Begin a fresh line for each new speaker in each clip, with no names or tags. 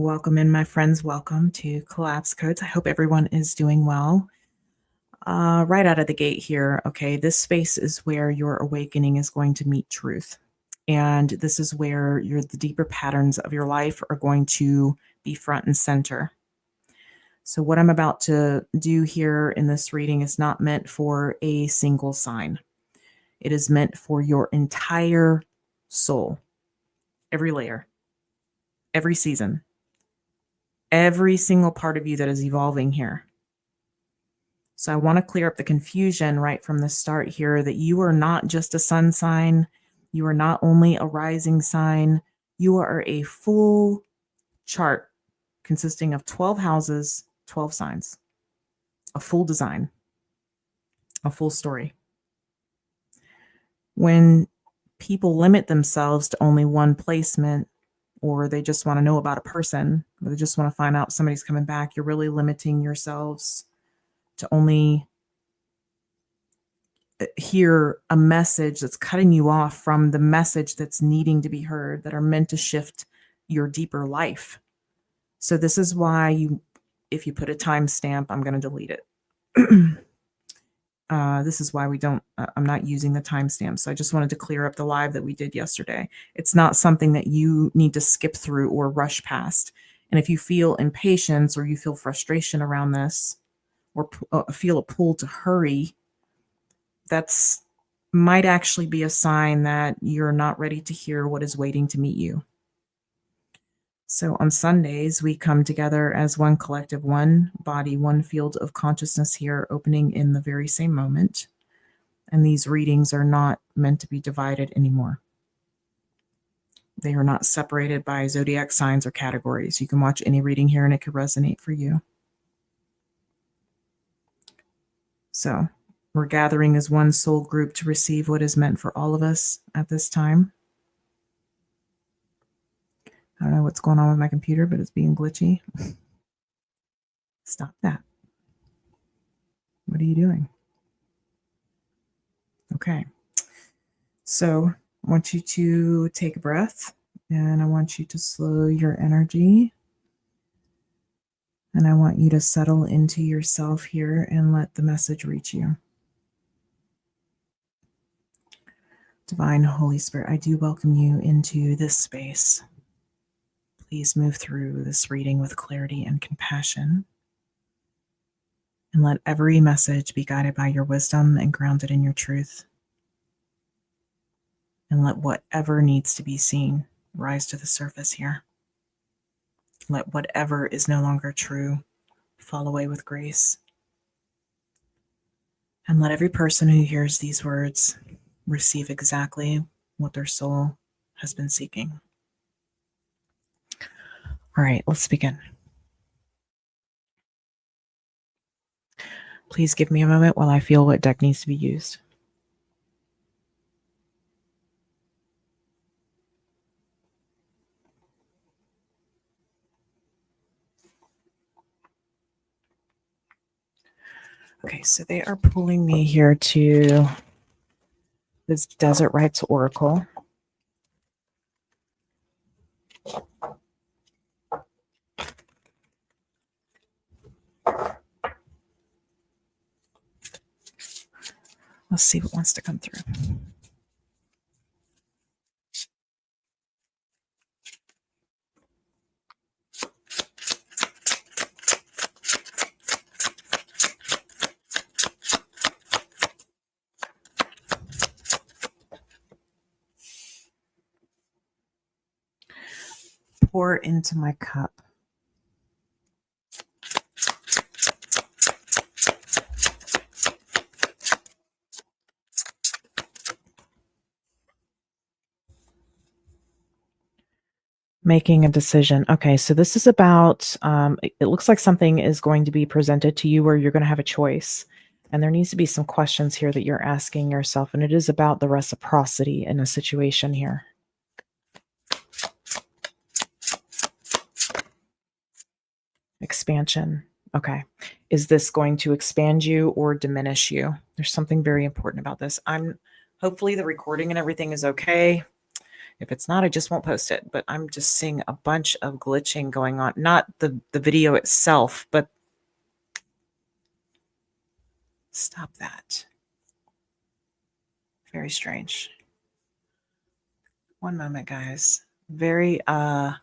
Welcome in, my friends. Welcome to Collapse Codes. I hope everyone is doing well. Right out of the gate here, okay, this space is where your awakening is going to meet truth. And this is where the deeper patterns of your life are going to be front and center. So what I'm about to do here in this reading is not meant for a single sign. It is meant for your entire soul, every layer, every season, every single part of you that is evolving here. So I want to clear up the confusion right from the start here that you are not just a sun sign. You are not only a rising sign. You are a full chart consisting of 12 houses, 12 signs, a full design, a full story. When people limit themselves to only one placement, or they just want to know about a person, or they just want to find out somebody's coming back, you're really limiting yourselves to only hear a message that's cutting you off from the message that's needing to be heard, that are meant to shift your deeper life. So this is why if you put a timestamp, I'm going to delete it. This is why I'm not using the timestamp. So I just wanted to clear up the live that we did yesterday. It's not something that you need to skip through or rush past. And if you feel impatience or you feel frustration around this, or feel a pull to hurry, that's might actually be a sign that you're not ready to hear what is waiting to meet you. So on Sundays, we come together as one collective, one body, one field of consciousness here, opening in the very same moment. And these readings are not meant to be divided anymore. They are not separated by zodiac signs or categories. You can watch any reading here and it could resonate for you. So we're gathering as one soul group to receive what is meant for all of us at this time. I don't know what's going on with my computer, but it's being glitchy. Stop that. What are you doing? Okay. So I want you to take a breath, and I want you to slow your energy. And I want you to settle into yourself here and let the message reach you. Divine Holy Spirit, I do welcome you into this space. Please move through this reading with clarity and compassion. And let every message be guided by your wisdom and grounded in your truth. And let whatever needs to be seen rise to the surface here. Let whatever is no longer true fall away with grace. And let every person who hears these words receive exactly what their soul has been seeking. All right, let's begin. Please give me a moment while I feel what deck needs to be used. Okay, so they are pulling me here to this Desert Rites Oracle. Let's see what wants to come through. Pour into my cup. Making a decision. Okay, so this is about, it looks like something is going to be presented to you where you're going to have a choice. And there needs to be some questions here that you're asking yourself. And it is about the reciprocity in a situation here. Expansion. Okay. Is this going to expand you or diminish you? There's something very important about this. Hopefully the recording and everything is okay. If it's not, I just won't post it. But I'm just seeing a bunch of glitching going on. Not the video itself, but stop that. Very strange. One moment, guys. Very I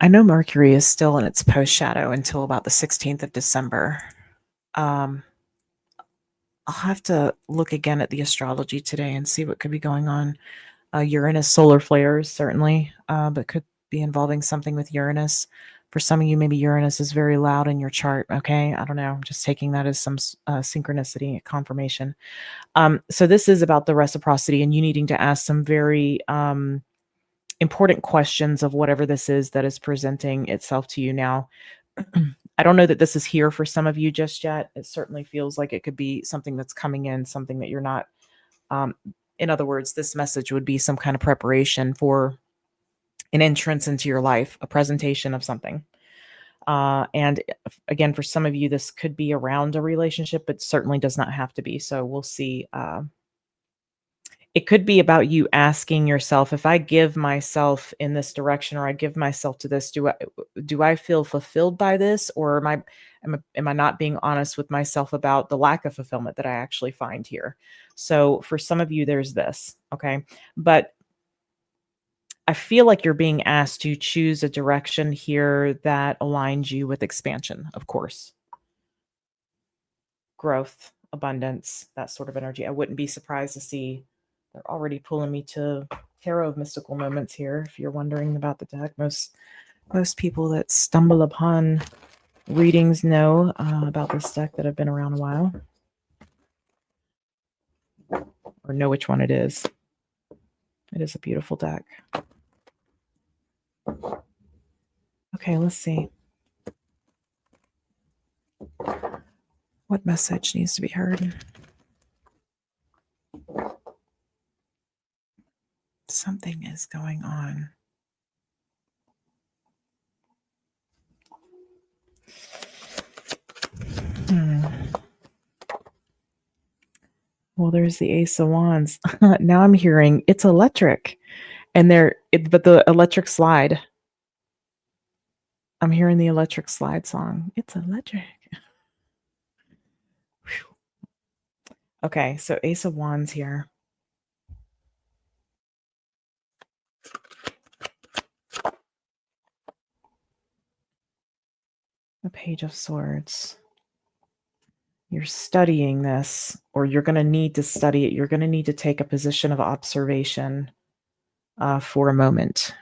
know Mercury is still in its post shadow until about the 16th of December. I'll have to look again at the astrology today and see what could be going on. Uranus solar flares, certainly, but could be involving something with Uranus. For some of you, maybe Uranus is very loud in your chart. Okay. I don't know. I'm just taking that as some synchronicity confirmation. So this is about the reciprocity and you needing to ask some very important questions of whatever this is that is presenting itself to you now. I don't know that this is here for some of you just yet. It certainly feels like it could be something that's coming in, something that you're not. In other words, this message would be some kind of preparation for an entrance into your life, a presentation of something. And again, for some of you, this could be around a relationship, but certainly does not have to be. So we'll see. It could be about you asking yourself, if I give myself in this direction, or I give myself to this, do I feel fulfilled by this, or am I not being honest with myself about the lack of fulfillment that I actually find here? So for some of you, there's this, okay? But I feel like you're being asked to choose a direction here that aligns you with expansion, of course, growth, abundance, that sort of energy. I wouldn't be surprised to see they're already pulling me to Tarot of Mystical Moments here. If you're wondering about the deck, most people that stumble upon readings know about this deck that have been around a while, or know which one it is. It is a beautiful deck. Okay, let's see. What message needs to be heard? Something is going on. Well, there's the Ace of Wands. Now I'm hearing it's electric, and but the electric slide. I'm hearing the electric slide song. It's electric. Whew. Okay, so Ace of Wands here. The Page of Swords. You're studying this, or you're going to need to study it. You're going to need to take a position of observation for a moment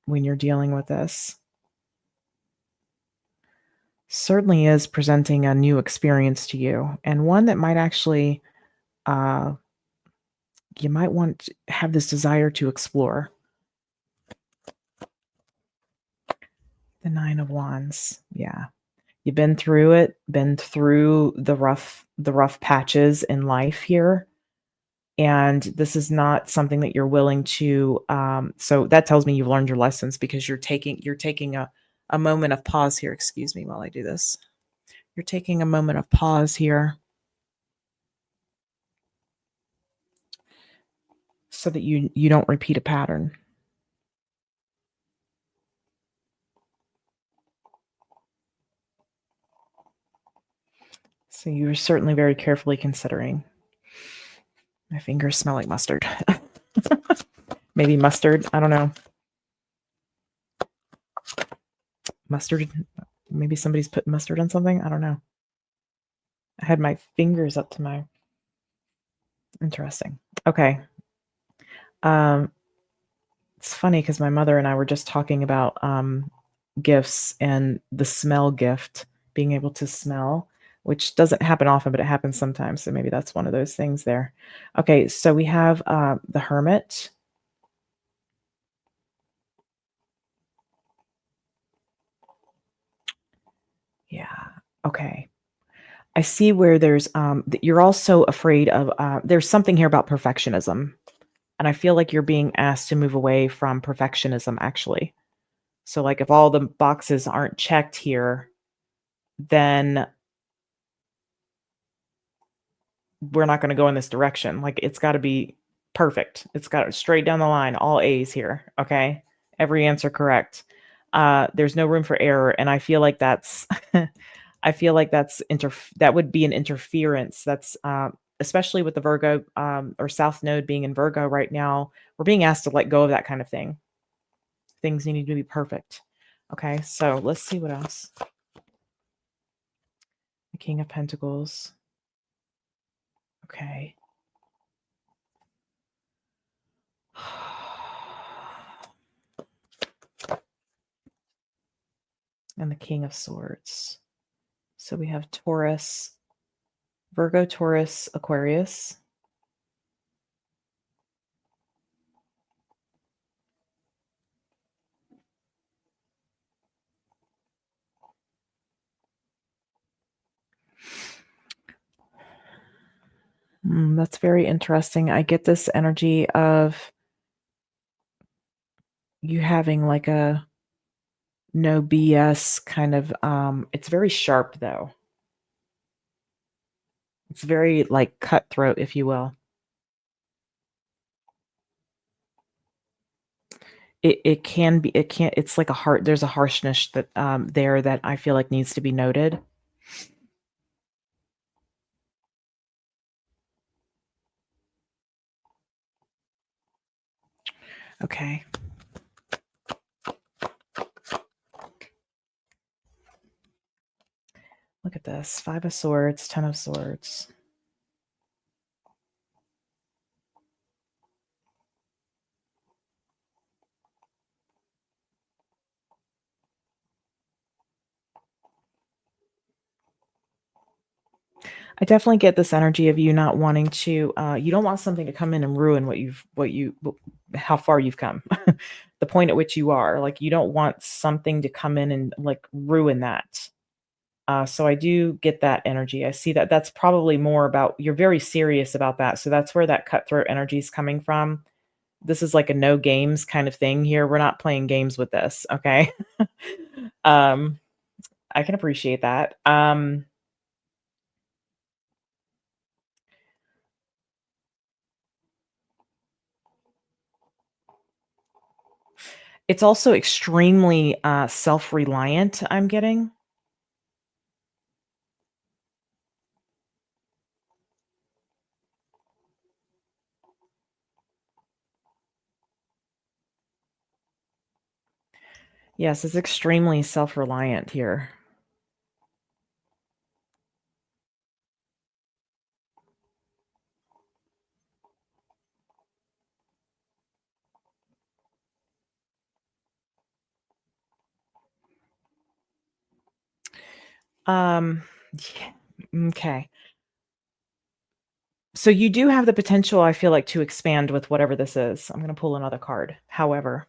when you're dealing with this. Certainly is presenting a new experience to you, and one that might actually, you might want to have this desire to explore. The Nine of Wands. Yeah. You've been through it, been through the rough patches in life here. And this is not something that you're willing to, so that tells me you've learned your lessons, because you're taking a moment of pause here. Excuse me while I do this. You're taking a moment of pause here so that you don't repeat a pattern. So you're certainly very carefully considering. My fingers smell like mustard. Maybe mustard. I don't know. Mustard. Maybe somebody's put mustard on something. I don't know. I had my fingers up to my. Interesting. Okay. It's funny because my mother and I were just talking about gifts and the smell gift, being able to smell, which doesn't happen often, but it happens sometimes. So maybe that's one of those things there. Okay, so we have the Hermit. Yeah. Okay. I see where there's you're also afraid of there's something here about perfectionism. And I feel like you're being asked to move away from perfectionism, actually. So like if all the boxes aren't checked here, then we're not going to go in this direction. Like it's got to be perfect. It's got straight down the line, all A's here. Okay. Every answer correct. There's no room for error. And I feel like that's, I feel like that would be an interference. That's, especially with the Virgo, or South Node being in Virgo right now, we're being asked to let go of that kind of thing. Things need to be perfect. Okay. So let's see what else. The King of Pentacles. Okay. And the King of Swords. So we have Taurus, Virgo, Taurus, Aquarius. That's very interesting. I get this energy of you having like a no BS kind of, it's very sharp though. It's very like cutthroat, if you will. It can be, it can't, it's like there's a harshness that, there that I feel like needs to be noted. Okay. Look at this. 5 of Swords, 10 of Swords. I definitely get this energy of you not wanting to, you don't want something to come in and ruin how far you've come, the point at which you are. Like, you don't want something to come in and like ruin that. So I do get that energy. I see that that's probably more about, you're very serious about that. So that's where that cutthroat energy is coming from. This is like a no games kind of thing here. We're not playing games with this. Okay. um, I can appreciate that. It's also extremely, self-reliant, I'm getting. Yes, it's extremely self-reliant here. Um, yeah, okay. So you do have the potential, I feel like, to expand with whatever this is. I'm gonna pull another card. However,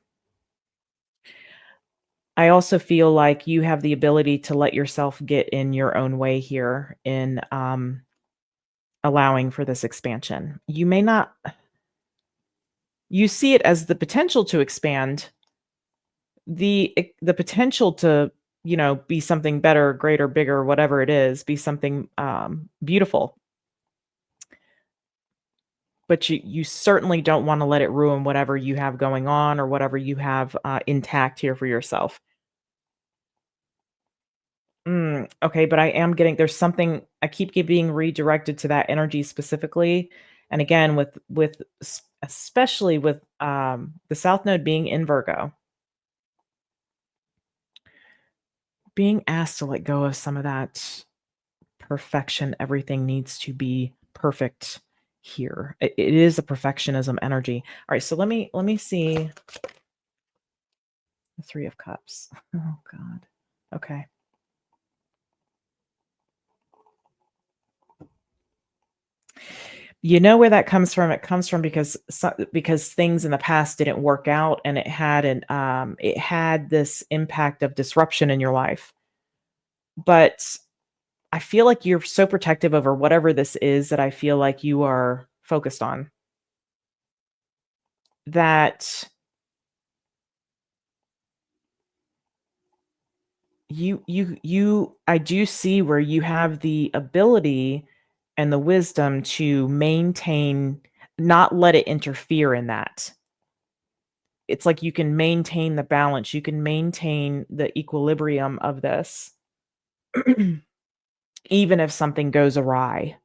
I also feel like you have the ability to let yourself get in your own way here in, allowing for this expansion. You may not, you see it as the potential to expand, the potential to, be something better, greater, bigger, whatever it is, be something, beautiful. But you certainly don't wanna let it ruin whatever you have going on or whatever you have, intact here for yourself. Okay, but I am getting, there's something I being redirected to that energy specifically, and again, especially with, the South Node being in Virgo, being asked to let go of some of that perfection, everything needs to be perfect here. It is a perfectionism energy. Alright, so let me see the 3 of Cups. Oh god. Okay. You know where that comes from? It comes from because things in the past didn't work out, and it had this impact of disruption in your life. But I feel like you're so protective over whatever this is that I feel like you are focused on. That I do see where you have the ability and the wisdom to maintain, not let it interfere in that. It's like you can maintain the balance, you can maintain the equilibrium of this, even if something goes awry.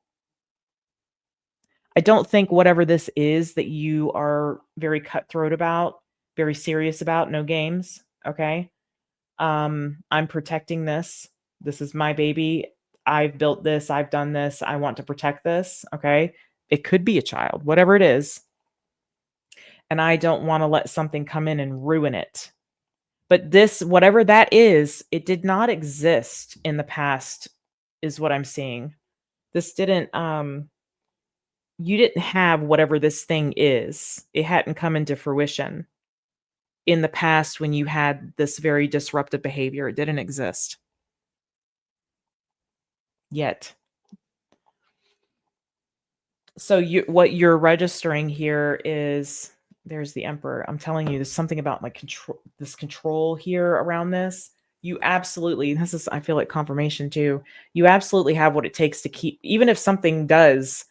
I don't think whatever this is that you are very cutthroat about, very serious about, no games, okay? I'm protecting this. This is my baby. I've built this, I've done this, I want to protect this, okay? It could be a child, whatever it is, and I don't wanna let something come in and ruin it. But this, whatever that is, it did not exist in the past, is what I'm seeing. This didn't, you didn't have whatever this thing is. It hadn't come into fruition in the past when you had this very disruptive behavior. It didn't exist yet. So what you're registering here is, there's the Emperor. I'm telling you, there's something about like control here around this. You absolutely, this is, I feel like confirmation too. You absolutely have what it takes to keep, even if something does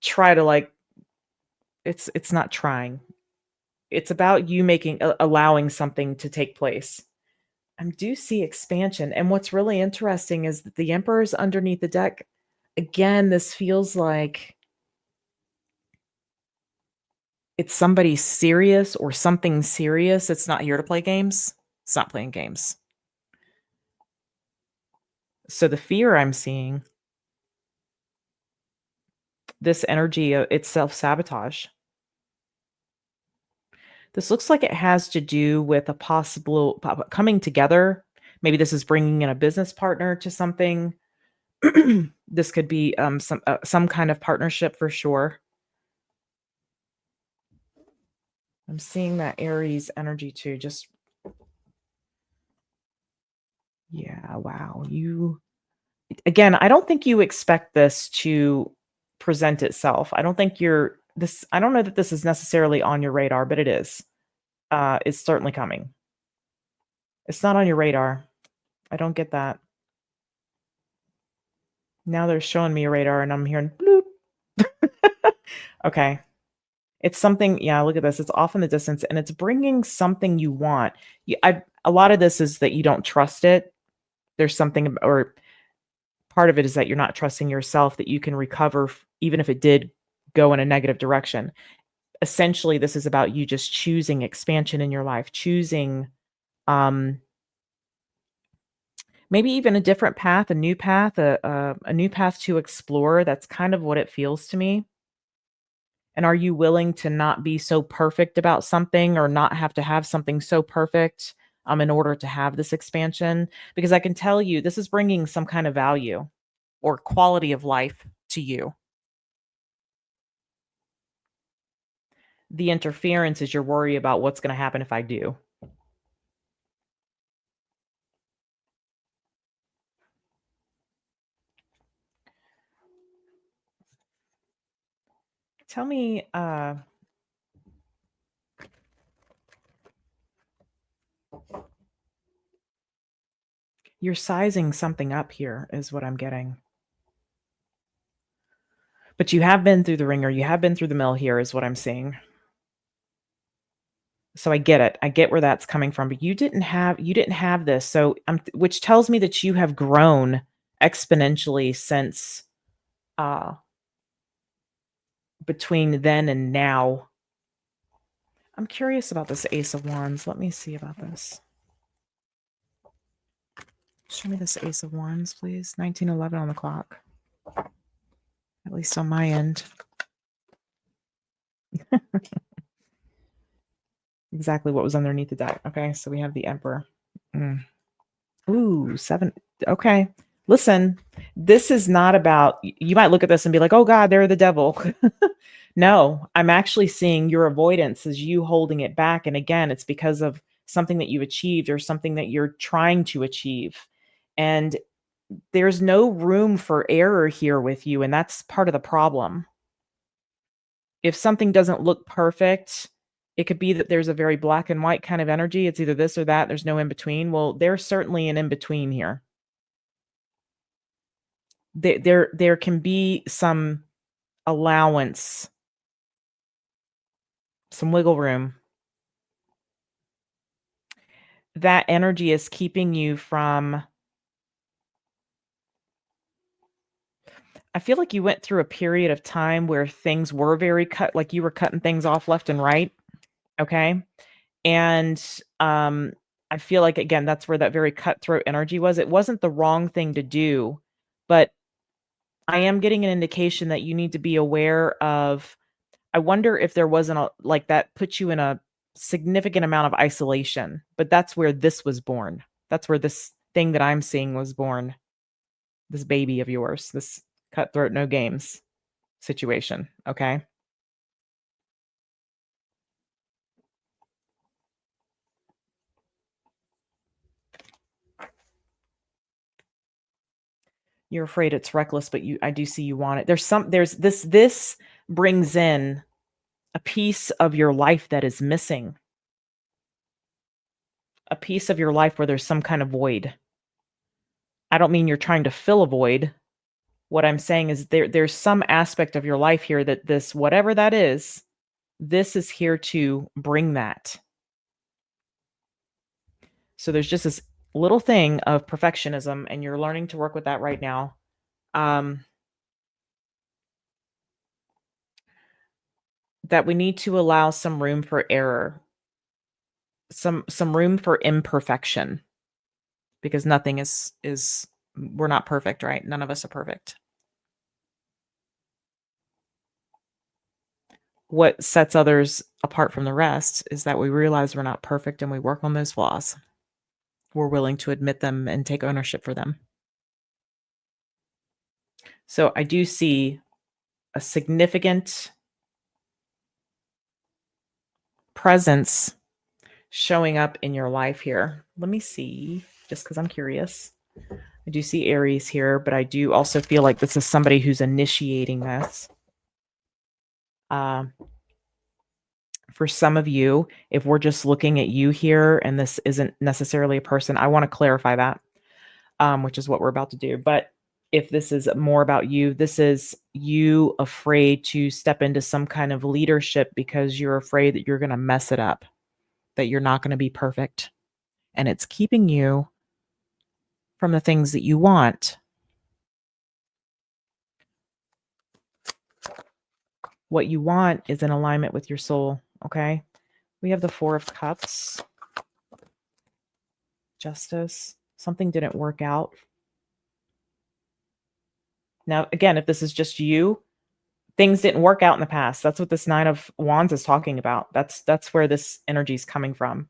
try to like, it's not trying. It's about you allowing something to take place. I do see expansion. And what's really interesting is that the Emperor's underneath the deck. Again, this feels like it's somebody serious or something serious. It's not here to play games. It's not playing games. So the fear I'm seeing, this energy, it's self-sabotage. This looks like it has to do with a possible coming together. Maybe this is bringing in a business partner to something. This could be some kind of partnership for sure. I'm seeing that Aries energy too. Just, yeah, wow. Again, I don't think you expect this to present itself. I don't think I don't know that this is necessarily on your radar, but it is. It's certainly coming. It's not on your radar. I don't get that. Now they're showing me a radar and I'm hearing bloop. Okay. It's something, yeah, look at this. It's off in the distance and it's bringing something you want. A lot of this is that you don't trust it. There's something, or part of it is that you're not trusting yourself that you can recover, even if it did go in a negative direction. Essentially, this is about you just choosing expansion in your life, choosing um, maybe even a different path, a new path to explore. That's kind of what it feels to me. And are you willing to not be so perfect about something, or not have to have something so perfect in order to have this expansion? Because I can tell you, this is bringing some kind of value or quality of life to you. The interference is your worry about what's going to happen if I do. Tell me, you're sizing something up here is what I'm getting. But you have been through the ringer, you have been through the mill here is what I'm seeing. So I get it. I get where that's coming from, but you didn't have this. So which tells me that you have grown exponentially since uh between then and now. I'm curious about this Ace of Wands. Let me see about this. Show me this Ace of Wands, please. 1911 on the clock. At least on my end. Exactly what was underneath the deck. Okay, so we have the Emperor. Ooh, 7. Okay. Listen, this is not about, you might look at this and be like, oh God, they're the devil. No, I'm actually seeing your avoidance as you holding it back. And again, it's because of something that you've achieved or something that you're trying to achieve. And there's no room for error here with you. And that's part of the problem. If something doesn't look perfect, it could be that there's a very black and white kind of energy. It's either this or that. There's no in between. Well, there's certainly an in between here. There can be some allowance, some wiggle room. That energy is keeping you from I feel like you went through a period of time where things were very cut like you were cutting things off left and right, okay? And, um, I feel like, again, that's where that very cutthroat energy was. It wasn't the wrong thing to do, but I am getting an indication that you need to be aware of I wonder if there wasn't a like, that puts you in a significant amount of isolation, but that's where this was born. That's where this thing that I'm seeing was born, this baby of yours, this cutthroat no games situation, okay? You're afraid it's reckless, but I do see you want it. There's this brings in a piece of your life that is missing, a piece of your life where there's some kind of void. I don't mean you're trying to fill a void. What I'm saying is there's some aspect of your life here that this whatever that is, this is here to bring that. So there's just this little thing of perfectionism, and you're learning to work with that right now. Um, that we need to allow some room for error, some room for imperfection, because nothing is we're not perfect, right? None of us are perfect. What sets others apart from the rest is that we realize we're not perfect and we work on those flaws. We're willing to admit them and take ownership for them. So I do see a significant presence showing up in your life here. Let me see, just because I'm curious. I do see Aries here, but I do also feel like this is somebody who's initiating this. Um, for some of you, if we're just looking at you here and this isn't necessarily a person, I want to clarify that, which is what we're about to do. But if this is more about you, this is you afraid to step into some kind of leadership because you're afraid that you're going to mess it up, that you're not going to be perfect. And it's keeping you from the things that you want. What you want is in alignment with your soul. Okay. We have the Four of Cups, Justice. Something didn't work out. Now, again, if this is just you, things didn't work out in the past. That's what this Nine of Wands is talking about. That's where this energy is coming from.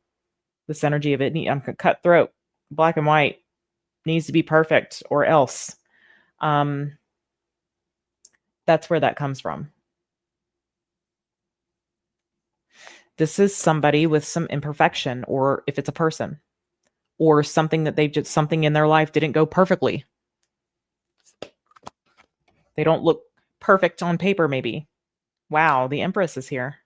This energy of it, I'm cutthroat, black and white, needs to be perfect or else. Um, that's where that comes from. This is somebody with some imperfection, or if it's a person, or something that they've just something in their life didn't go perfectly. They don't look perfect on paper, maybe. Wow, the Empress is here.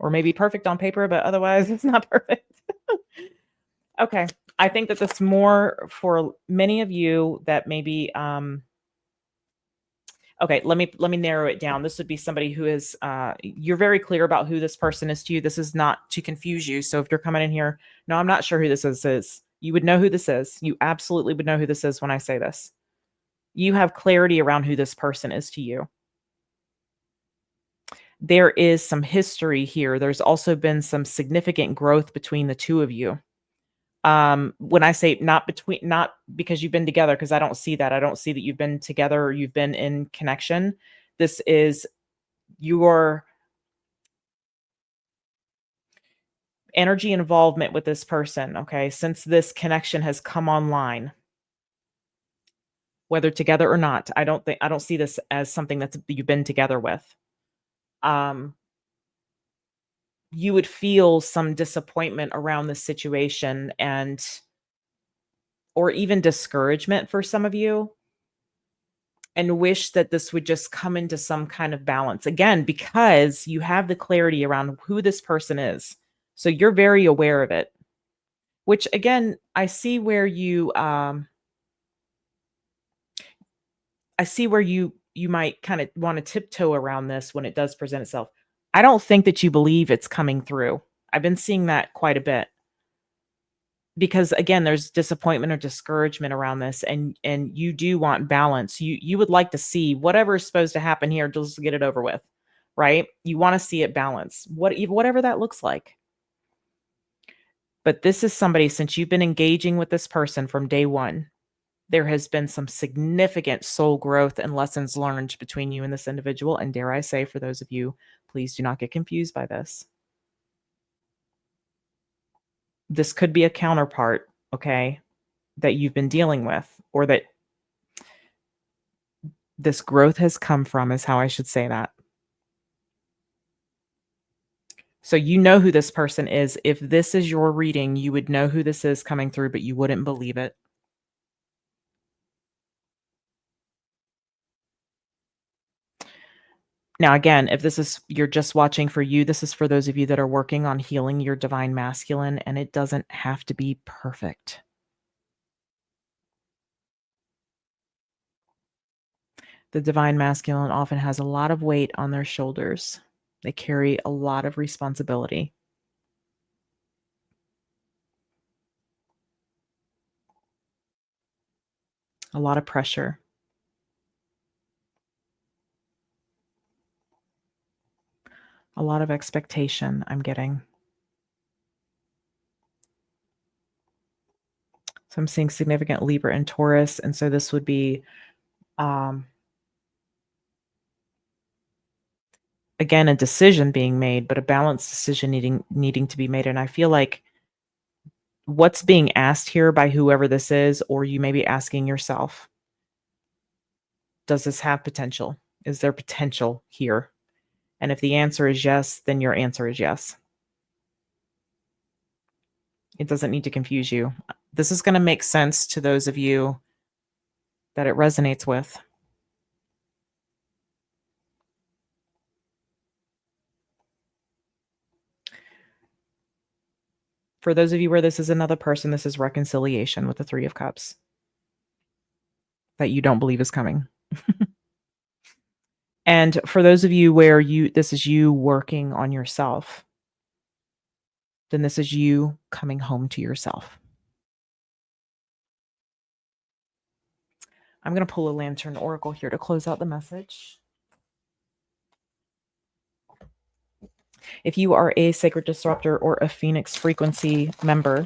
Or maybe perfect on paper, but otherwise it's not perfect. Okay. I think that that's more for many of you that maybe okay, let me narrow it down. This would be somebody who is you're very clear about who this person is to you. This is not to confuse you. So if you're coming in here, no, I'm not sure who this is. You would know who this is. You absolutely would know who this is when I say this. You have clarity around who this person is to you. There is some history here. There's also been some significant growth between the two of you. When I say not because you've been together, because I don't see that. I don't see that you've been together or you've been in connection. This is your energy involvement with this person, okay? Since this connection has come online, whether together or not, I don't see this as something that's you've been together with. Um, you would feel some disappointment around the situation and or even discouragement for some of you and wish that this would just come into some kind of balance. Again, because you have the clarity around who this person is. So you're very aware of it, which again, I see where you I see where you might kind of want to tiptoe around this when it does present itself. I don't think that you believe it's coming through. I've been seeing that quite a bit because again, there's disappointment or discouragement around this, and you do want balance. You would like to see whatever is supposed to happen here, just get it over with, right? You want to see it balance, whatever that looks like. But this is somebody, since you've been engaging with this person from day one, there has been some significant soul growth and lessons learned between you and this individual. And dare I say, for those of you, please do not get confused by this. This could be a counterpart, okay, that you've been dealing with, or that this growth has come from, is how I should say that. So you know who this person is. If this is your reading, you would know who this is coming through, but you wouldn't believe it. Now, again, if this is you're just watching for you, this is for those of you that are working on healing your divine masculine, and it doesn't have to be perfect. The divine masculine often has a lot of weight on their shoulders. They carry a lot of responsibility. A lot of pressure. A lot of expectation, I'm getting. So I'm seeing significant Libra and Taurus, and so this would be, again, a decision being made, but a balanced decision needing to be made. And I feel like what's being asked here by whoever this is, or you may be asking yourself, does this have potential? Is there potential here? And if the answer is yes, then your answer is yes. It doesn't need to confuse you. This is going to make sense to those of you that it resonates with. For those of you where this is another person, this is reconciliation with the Three of Cups that you don't believe is coming. And for those of you where this is you working on yourself, then this is you coming home to yourself. I'm going to pull a Lantern Oracle here to close out the message. If you are a Sacred Disruptor or a Phoenix Frequency member,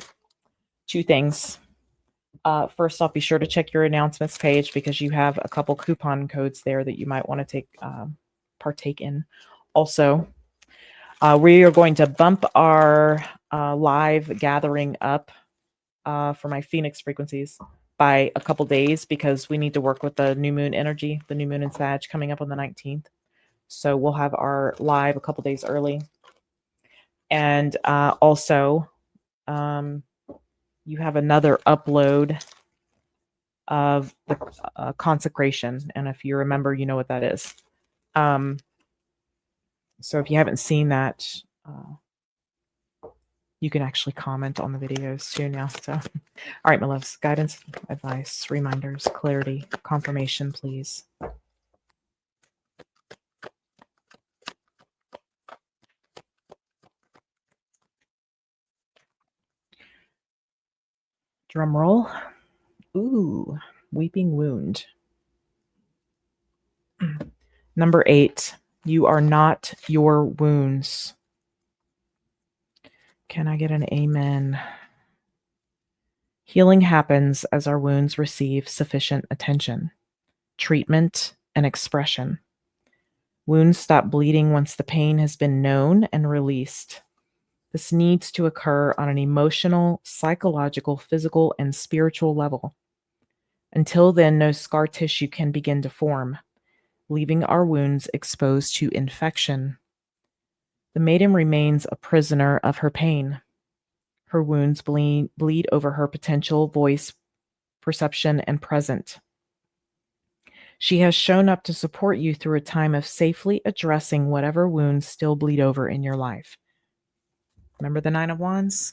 two things. First off, be sure to check your announcements page because you have a couple coupon codes there that you might want to partake in. Also, we are going to bump our live gathering up for my Phoenix frequencies by a couple days because we need to work with the new moon energy, the new moon in Sag coming up on the 19th. So we'll have our live a couple days early. And also, you have another upload of the consecration. And if you remember, you know what that is. So if you haven't seen that, you can actually comment on the videos too now. So, all right, my loves, guidance, advice, reminders, clarity, confirmation, please. Drum roll. Ooh, weeping wound. Number 8, you are not your wounds. Can I get an amen? Healing happens as our wounds receive sufficient attention, treatment, and expression. Wounds stop bleeding once the pain has been known and released. This needs to occur on an emotional, psychological, physical, and spiritual level. Until then, no scar tissue can begin to form, leaving our wounds exposed to infection. The maiden remains a prisoner of her pain. Her wounds bleed over her potential, voice, perception, and present. She has shown up to support you through a time of safely addressing whatever wounds still bleed over in your life. Remember the Nine of Wands?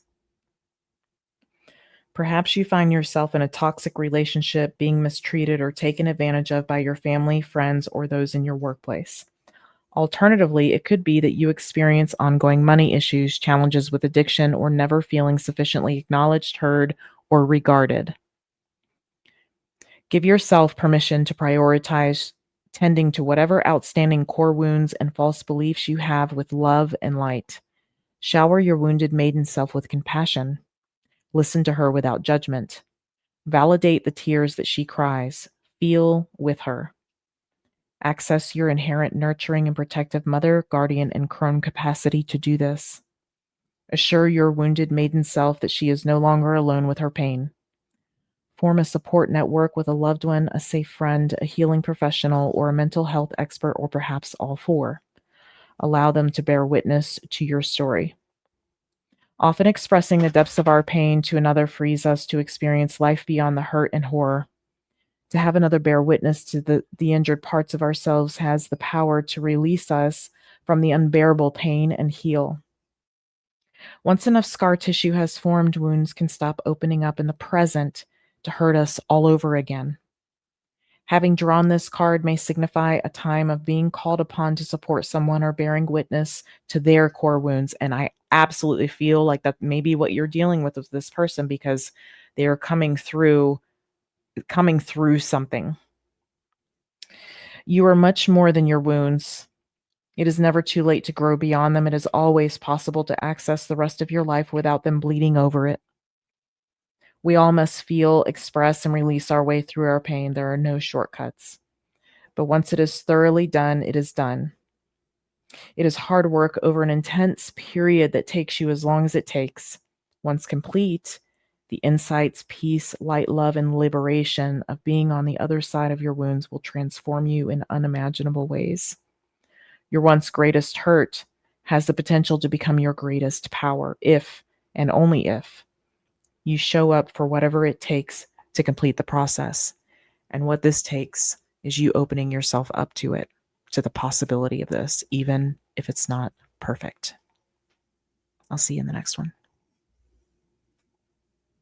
Perhaps you find yourself in a toxic relationship, being mistreated or taken advantage of by your family, friends, or those in your workplace. Alternatively, it could be that you experience ongoing money issues, challenges with addiction, or never feeling sufficiently acknowledged, heard, or regarded. Give yourself permission to prioritize tending to whatever outstanding core wounds and false beliefs you have with love and light. Shower your wounded maiden self with compassion. Listen to her without judgment. Validate the tears that she cries. Feel with her. Access your inherent nurturing and protective mother, guardian, and crone capacity to do this. Assure your wounded maiden self that she is no longer alone with her pain. Form a support network with a loved one, a safe friend, a healing professional, or a mental health expert, or perhaps all four. Allow them to bear witness to your story. Often expressing the depths of our pain to another frees us to experience life beyond the hurt and horror. To have another bear witness to the injured parts of ourselves has the power to release us from the unbearable pain and heal. Once enough scar tissue has formed, wounds can stop opening up in the present to hurt us all over again. Having drawn this card may signify a time of being called upon to support someone or bearing witness to their core wounds. And I absolutely feel like that may be what you're dealing with this person, because they are coming through something. You are much more than your wounds. It is never too late to grow beyond them. It is always possible to access the rest of your life without them bleeding over it. We all must feel, express, and release our way through our pain. There are no shortcuts. But once it is thoroughly done, it is done. It is hard work over an intense period that takes you as long as it takes. Once complete, the insights, peace, light, love, and liberation of being on the other side of your wounds will transform you in unimaginable ways. Your once greatest hurt has the potential to become your greatest power if, and only if, you show up for whatever it takes to complete the process. And what this takes is you opening yourself up to it, to the possibility of this, even if it's not perfect. I'll see you in the next one.